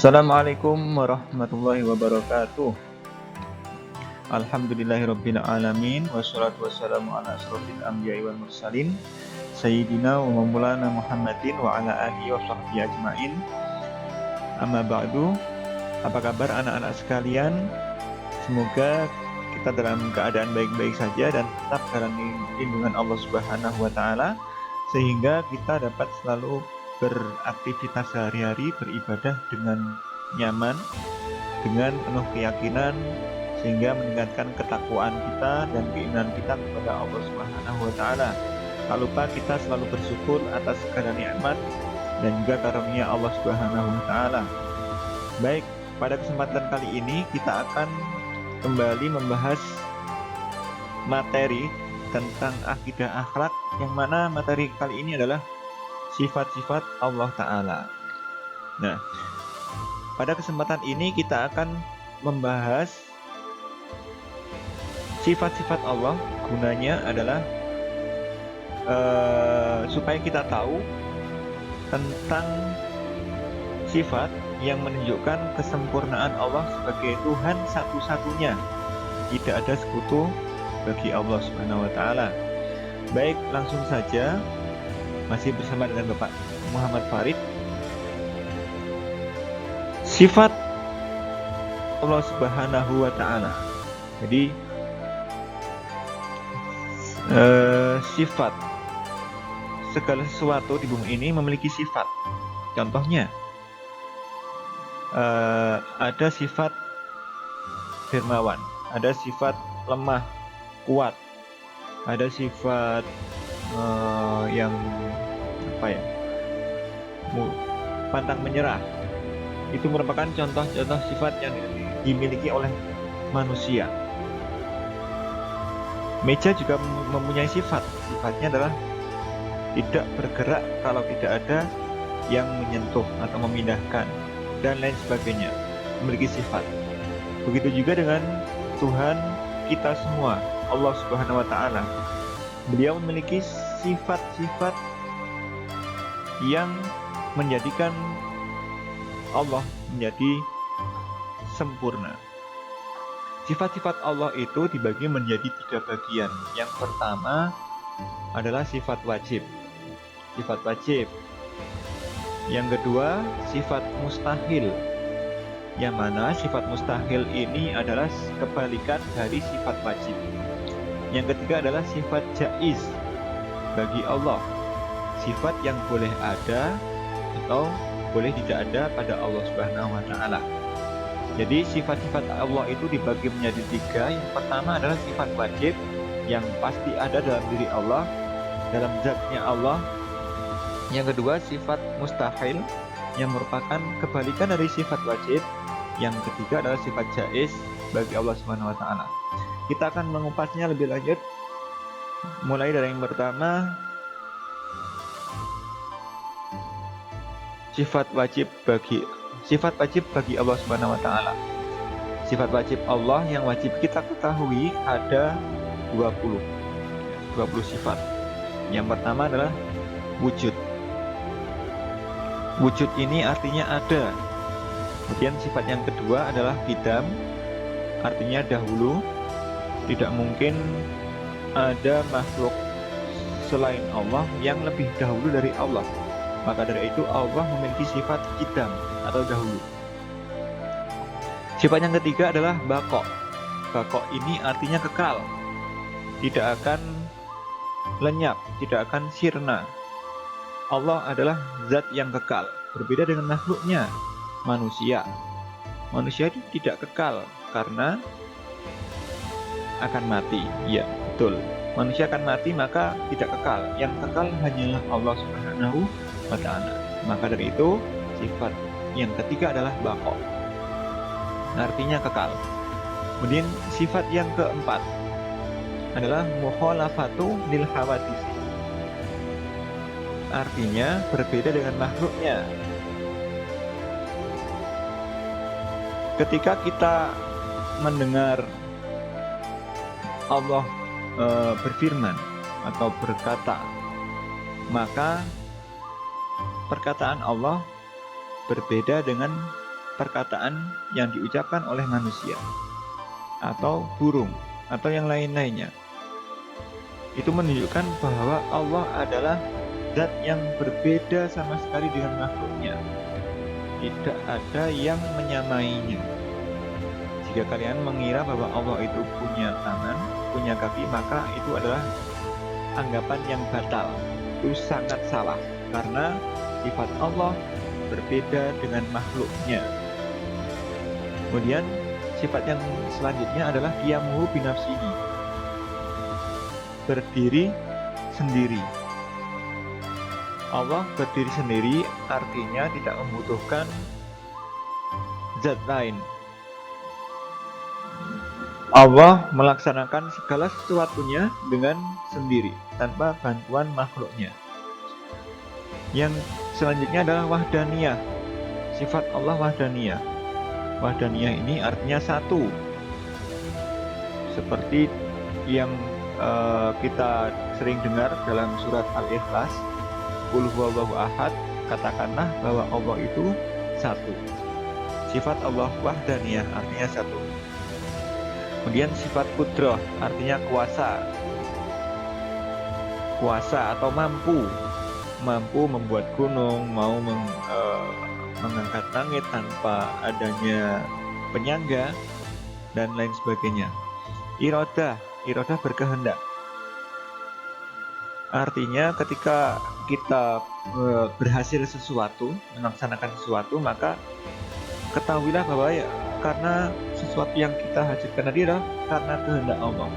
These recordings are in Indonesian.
Assalamualaikum warahmatullahi wabarakatuh. Alhamdulillahirabbil alamin wassalatu wassalamu ala asrofil anbiya'i wal mursalin sayyidina wa maulana Muhammadin wa ala alihi wa sahbihi ajmain. Amma ba'du. Apa kabar anak-anak sekalian? Semoga kita dalam keadaan baik-baik saja dan tetap dalam lindungan Allah Subhanahu wa taala sehingga kita dapat selalu beraktivitas sehari-hari, beribadah dengan nyaman, dengan penuh keyakinan, sehingga meningkatkan ketakwaan kita dan keimanan kita kepada Allah Subhanahu wa taala. Tak lupa kita selalu bersyukur atas segala nikmat dan juga karunia Allah Subhanahu wa taala. Baik, pada kesempatan kali ini kita akan kembali membahas materi tentang akidah akhlak, yang mana materi kali ini adalah sifat-sifat Allah Ta'ala. Nah, pada kesempatan ini kita akan membahas sifat-sifat Allah. Gunanya adalah supaya kita tahu tentang sifat yang menunjukkan kesempurnaan Allah sebagai Tuhan satu-satunya. Tidak ada sekutu bagi Allah Subhanahu wa taala. Baik, langsung saja. Masih bersama dengan Bapak Muhammad Farid. Sifat Allah Subhanahu wa taala. Jadi sifat segala sesuatu di bumi ini memiliki sifat. Contohnya ada sifat dermawan, ada sifat lemah, kuat, ada sifat yang pantang menyerah. Itu merupakan contoh-contoh sifat yang dimiliki oleh manusia. Meja juga mempunyai sifat. Sifatnya adalah tidak bergerak kalau tidak ada yang menyentuh atau memindahkan dan lain sebagainya. Memiliki sifat. Begitu juga dengan Tuhan kita semua, Allah Subhanahu wa taala. Beliau memiliki sifat-sifat yang menjadikan Allah menjadi sempurna. Sifat-sifat Allah itu dibagi menjadi 3 bagian. Yang pertama adalah sifat wajib. Sifat wajib. Yang kedua, sifat mustahil. Yang mana sifat mustahil ini adalah kebalikan dari sifat wajib. Yang ketiga adalah sifat jaiz bagi Allah, sifat yang boleh ada atau boleh tidak ada pada Allah Subhanahu wa taala. Jadi sifat-sifat Allah itu dibagi menjadi 3. Yang pertama adalah sifat wajib yang pasti ada dalam diri Allah, dalam zatnya Allah. Yang kedua sifat mustahil yang merupakan kebalikan dari sifat wajib. Yang ketiga adalah sifat jaiz bagi Allah Subhanahu wa taala. Kita akan mengupasnya lebih lanjut, mulai dari yang pertama, sifat wajib bagi Allah Subhanahu wa taala. Sifat wajib Allah yang wajib kita ketahui ada 20 sifat. Yang pertama adalah wujud. Wujud ini artinya ada. Kemudian sifat yang kedua adalah qidam, artinya dahulu. Tidak mungkin ada makhluk selain Allah yang lebih dahulu dari Allah. Maka dari itu Allah memiliki sifat qidam atau dahulu. Sifat yang ketiga adalah baqo. Baqo ini artinya kekal. Tidak akan lenyap, tidak akan sirna. Allah adalah zat yang kekal. Berbeda dengan makhluknya, manusia. Manusia itu tidak kekal karena akan mati. Ya, betul. Manusia akan mati, maka tidak kekal. Yang kekal hanyalah Allah Subhanahu wa ta'ala. Maka dari itu sifat yang ketiga adalah baqo, artinya kekal. Kemudian sifat yang keempat adalah mukhalafatu lil hawadits, artinya berbeda dengan makhluknya. Ketika kita mendengar Allah berfirman atau berkata, maka perkataan Allah berbeda dengan perkataan yang diucapkan oleh manusia atau burung atau yang lain-lainnya. Itu menunjukkan bahwa Allah adalah zat yang berbeda sama sekali dengan makhluknya. Tidak ada yang menyamainya. Jika kalian mengira bahwa Allah itu punya tangan, punya kaki, maka itu adalah anggapan yang batal. Itu sangat salah, karena sifat Allah berbeda dengan makhluknya. Kemudian sifat yang selanjutnya adalah qiyamuhu binafsihi, berdiri sendiri. Allah berdiri sendiri artinya tidak membutuhkan zat lain. Allah melaksanakan segala sesuatunya dengan sendiri, tanpa bantuan makhluknya. Yang selanjutnya adalah wahdaniyah. Sifat Allah wahdaniyah. Wahdaniyah ini artinya satu. Seperti yang kita sering dengar dalam surat Al-Ikhlas, Qul huwallahu ahad, katakanlah bahwa Allah itu satu. Sifat Allah wahdaniyah artinya satu. Kemudian sifat qudrah artinya kuasa. Kuasa atau mampu. Mampu membuat gunung, mau mengangkat langit tanpa adanya penyangga, dan lain sebagainya. Iradah berkehendak. Artinya ketika kita berhasil sesuatu, melaksanakan sesuatu, maka ketahuilah bahwa ya, karena sesuatu yang kita hasilkan tadi adalah karena kehendak Allah.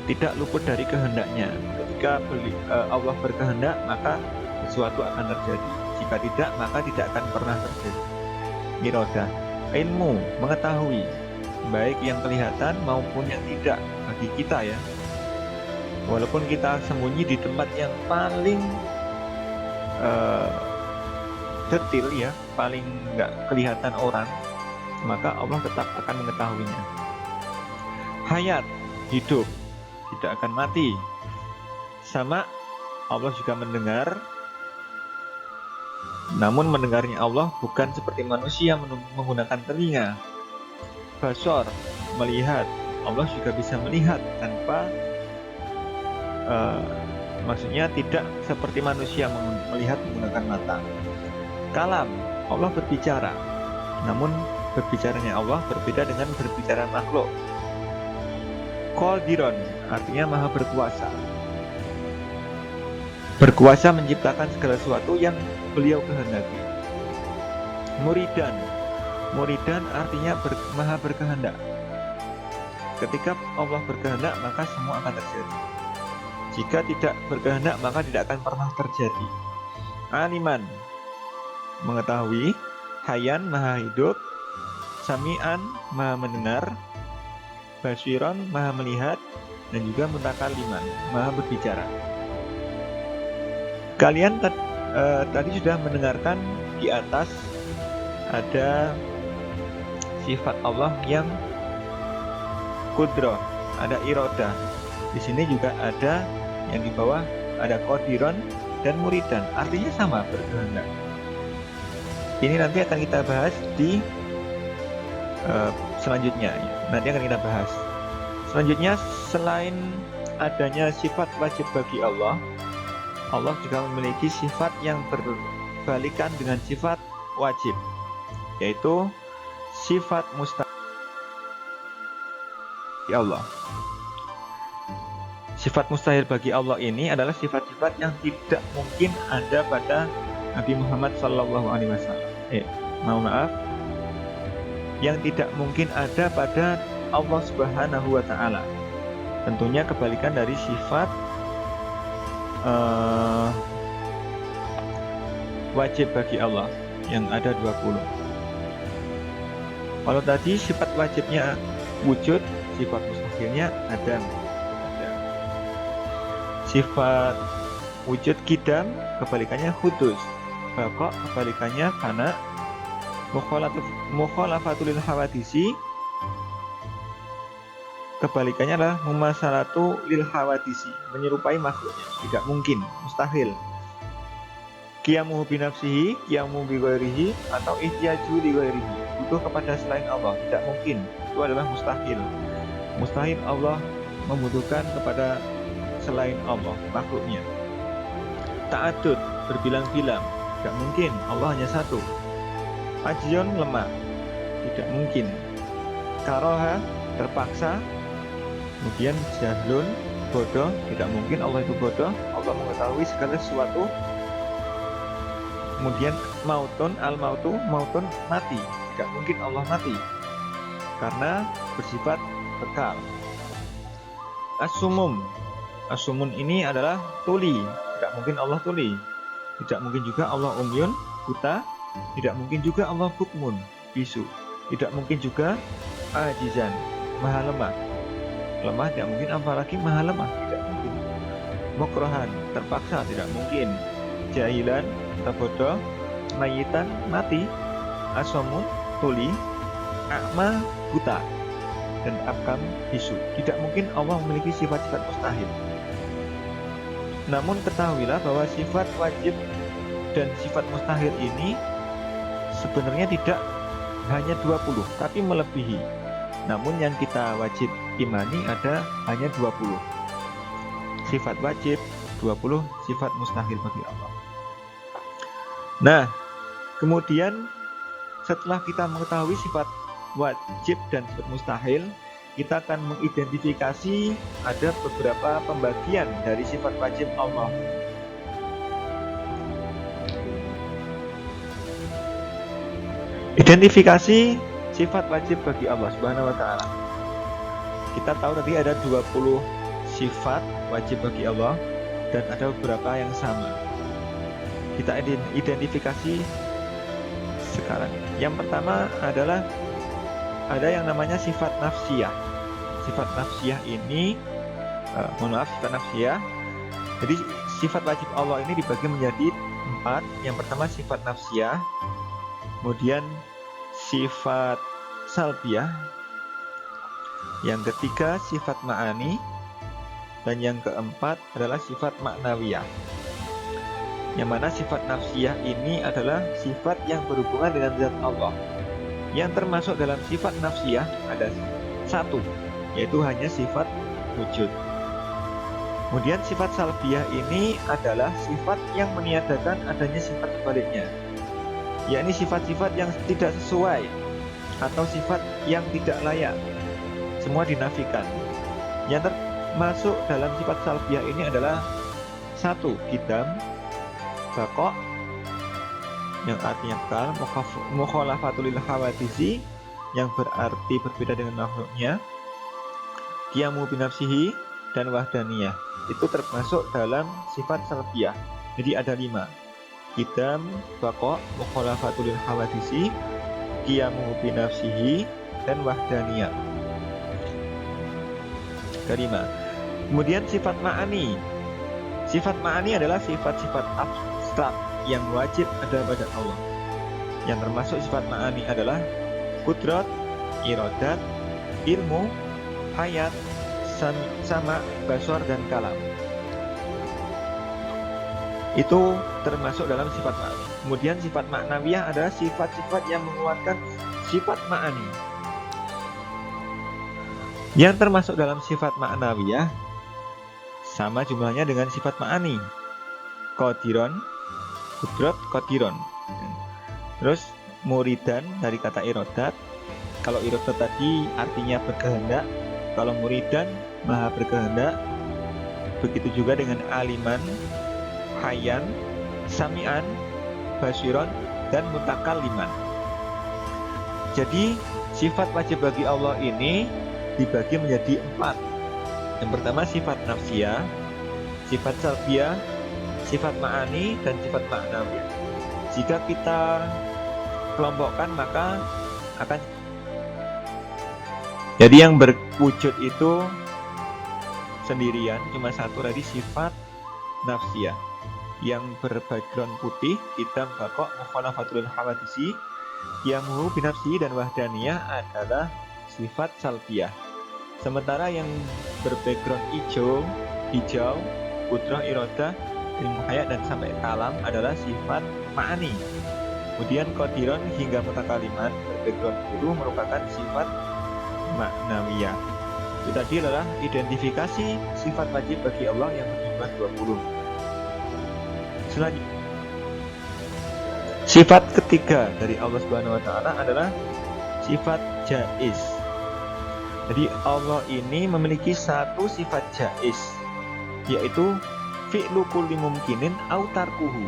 Tidak luput dari kehendaknya. Ketika Allah berkehendak, maka sesuatu akan terjadi. Jika tidak, maka tidak akan pernah terjadi. Iradah, ilmu, mengetahui, baik yang kelihatan maupun yang tidak bagi kita ya. Walaupun kita sembunyi di tempat yang paling detil ya, paling nggak kelihatan orang, maka Allah tetap akan mengetahuinya. Hayat, hidup, tidak akan mati. Sama, Allah juga mendengar. Namun mendengarnya Allah bukan seperti manusia menggunakan telinga. Basor, melihat. Allah juga bisa melihat tanpa maksudnya tidak seperti manusia melihat menggunakan mata. Kalam, Allah berbicara. Namun berbicaranya Allah berbeda dengan berbicara makhluk. Qadiron artinya maha berkuasa. Berkuasa menciptakan segala sesuatu yang beliau kehendaki. Muridan artinya maha berkehendak. Ketika Allah berkehendak, maka semua akan terjadi. Jika tidak berkehendak, maka tidak akan pernah terjadi. Aliman, mengetahui. Hayan, maha hidup. Sami'an, maha mendengar. Basiron, maha melihat. Dan juga mutakaliman, maha berbicara. Kalian tadi sudah mendengarkan di atas ada sifat Allah yang qudrah, ada iradah. Di sini juga ada yang di bawah, ada qadiron dan muridan, artinya sama, berkehendak. Ini nanti akan kita bahas di selanjutnya. Nanti akan kita bahas. Selanjutnya, selain adanya sifat wajib bagi Allah, Allah juga memiliki sifat yang berbalikan dengan sifat wajib, yaitu sifat mustahil bagi Allah. Sifat mustahil bagi Allah ini adalah sifat-sifat yang tidak mungkin ada pada Nabi Muhammad SAW. Maaf, yang tidak mungkin ada pada Allah Subhanahu wa Ta'ala. Tentunya kebalikan dari sifat wajib bagi Allah yang ada 20. Kalau tadi sifat wajibnya wujud, sifat mustahilnya adam. Sifat wujud kidam, kebalikannya hudus. Baqa, kebalikannya fana. Mukhalafatul hawadisi, kebalikannya adalah mumasalatu lil hawadisi, menyerupai makhluknya, tidak mungkin, mustahil. Qiyamuhu binafsihi, qiyamuhu bi ghairihi, atau ihtiyaju li ghairihi, butuh kepada selain Allah, tidak mungkin. Itu adalah mustahil. Mustahil Allah membutuhkan kepada selain Allah, makhluknya. Ta'adud, berbilang-bilang, tidak mungkin. Allah hanya satu. Ajyon, lemah, tidak mungkin. Karoha, terpaksa. Kemudian jahlun, bodoh, tidak mungkin Allah itu bodoh. Allah mengetahui segala sesuatu. Kemudian mautun, al-mautu, mautun, mati, tidak mungkin Allah mati karena bersifat kekal. As-sumum, as-sumun ini adalah tuli, tidak mungkin Allah tuli. Tidak mungkin juga Allah umyun, buta. Tidak mungkin juga Allah bukmun, bisu. Tidak mungkin juga ajizan, maha lemah. Lemah tidak mungkin, apalagi maha lemah, tidak mungkin. Mukrohan, terpaksa, tidak mungkin. Jahilan, bodoh. Mayitan, mati. Asomun, tuli. Akma, buta. Dan akam, bisu. Tidak mungkin Allah memiliki sifat-sifat mustahil. Namun ketahuilah bahwa sifat wajib dan sifat mustahil ini sebenarnya tidak hanya 20, tapi melebihi. Namun yang kita wajib imani ada hanya 20. Sifat wajib 20, sifat mustahil bagi Allah. Nah, kemudian setelah kita mengetahui sifat wajib dan sifat mustahil, kita akan mengidentifikasi ada beberapa pembagian dari sifat wajib Allah. Identifikasi sifat wajib bagi Allah Subhanahu wa taala. Kita tahu tadi ada 20 sifat wajib bagi Allah dan ada beberapa yang sama. Kita identifikasi sekarang. Yang pertama adalah ada yang namanya sifat nafsiyah. Sifat nafsiyah ini sifat nafsiyah. Jadi sifat wajib Allah ini dibagi menjadi 4. Yang pertama sifat nafsiyah, kemudian sifat salbiyah, yang ketiga sifat ma'ani, dan yang keempat adalah sifat maknawiyah. Yang mana sifat nafsiyah ini adalah sifat yang berhubungan dengan zat Allah. Yang termasuk dalam sifat nafsiyah ada satu, yaitu hanya sifat wujud. Kemudian sifat salbiyah ini adalah sifat yang meniadakan adanya sifat sebaliknya, yakni sifat-sifat yang tidak sesuai atau sifat yang tidak layak, semua dinafikan. Yang termasuk dalam sifat salbiyah ini adalah satu, qidam, baqo, yang artinya kekal, mukhalafatul hawadisi, yang berarti berbeda dengan makhluknya, qiyamu binafsihi, dan wahdaniyah. Itu termasuk dalam sifat salbiyah. Jadi ada 5: qidam, baqo, mukhalafatul hawadisi, qiyamu binafsihi, dan wahdaniyah. Kelima. Kemudian sifat ma'ani. Sifat ma'ani adalah sifat-sifat abstrak yang wajib ada pada Allah. Yang termasuk sifat ma'ani adalah qudrat, iradat, ilmu, hayat, sama, basar, dan kalam. Itu termasuk dalam sifat ma'ani. Kemudian sifat maknawiyah adalah sifat-sifat yang menguatkan sifat ma'ani. Yang termasuk dalam sifat maknawiyah sama jumlahnya dengan sifat ma'ani. Qadiron, qudrat, qadiron. Terus muridan dari kata iradat. Kalau iradat tadi artinya berkehendak, kalau muridan maha berkehendak. Begitu juga dengan aliman, hayyan, sami'an, basiron, dan mutakalliman. Jadi sifat wajib bagi Allah ini dibagi menjadi 4. Yang pertama sifat nafsiyah, sifat salbiyah, sifat ma'ani, dan sifat ma'nawiyah. Jika kita kelompokkan maka akan jadi yang berwujud itu sendirian, cuma satu tadi sifat nafsiyah. Yang berbackground putih, hitam, bakok, mukhalafatul hawadisi, qiyamuhu binafsihi, dan wahdaniyah adalah sifat salbiyah. Sementara yang berbackground hijau, qudrah, iradah, ilmu hayat dan sampai kalam adalah sifat ma'ani. Kemudian qadiron hingga mutakaliman background guru merupakan sifat maknawiyah. Itu tadi adalah identifikasi sifat wajib bagi Allah yang berjumlah 20. Selanjutnya, sifat ketiga dari Allah Subhanahu wa taala adalah sifat jaiz. Jadi Allah ini memiliki satu sifat jaiz, yaitu fi'lu kulli mumkinin au tarkuhu.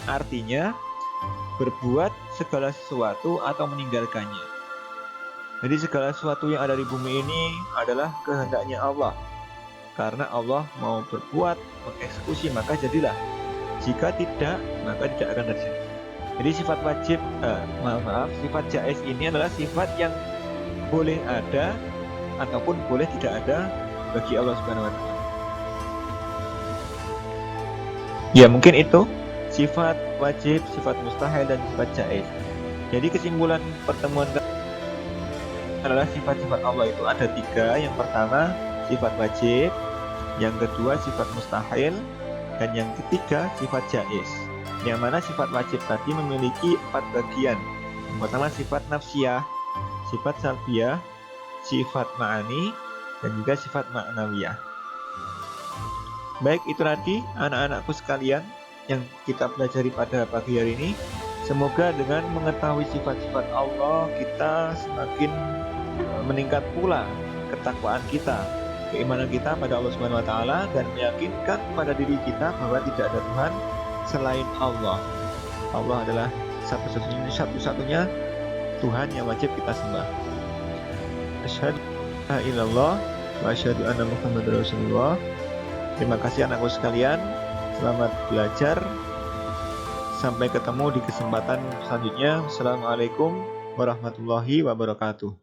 Artinya berbuat segala sesuatu atau meninggalkannya. Jadi segala sesuatu yang ada di bumi ini adalah kehendaknya Allah. Karena Allah mau berbuat, mengeksekusi, maka jadilah. Jika tidak, maka tidak akan terjadi. Jadi sifat wajib, sifat jaiz ini adalah sifat yang boleh ada ataupun boleh tidak ada bagi Allah Subhanahu wa taala. Ya, mungkin itu sifat wajib, sifat mustahil, dan sifat jaiz. Jadi kesimpulan pertemuan adalah sifat-sifat Allah itu ada 3. Yang pertama sifat wajib, yang kedua sifat mustahil, dan yang ketiga sifat jaiz. Yang mana sifat wajib tadi memiliki 4 bagian. Yang pertama sifat nafsiyah, sifat salbiyah, sifat ma'ani, dan juga sifat ma'nawiyah. Baik, itu tadi anak-anakku sekalian yang kita pelajari pada pagi hari ini. Semoga dengan mengetahui sifat-sifat Allah, kita semakin meningkat pula ketakwaan kita, keimanan kita pada Allah Subhanahu wa taala, dan meyakinkan pada diri kita bahwa tidak ada Tuhan selain Allah. Allah adalah satu-satunya Tuhan yang wajib kita sembah. Asyhadu an la ilaha illallah wa asyhadu anna Muhammadar Rasulullah. Terima kasih anakku sekalian. Selamat belajar. Sampai ketemu di kesempatan selanjutnya. Assalamualaikum warahmatullahi wabarakatuh.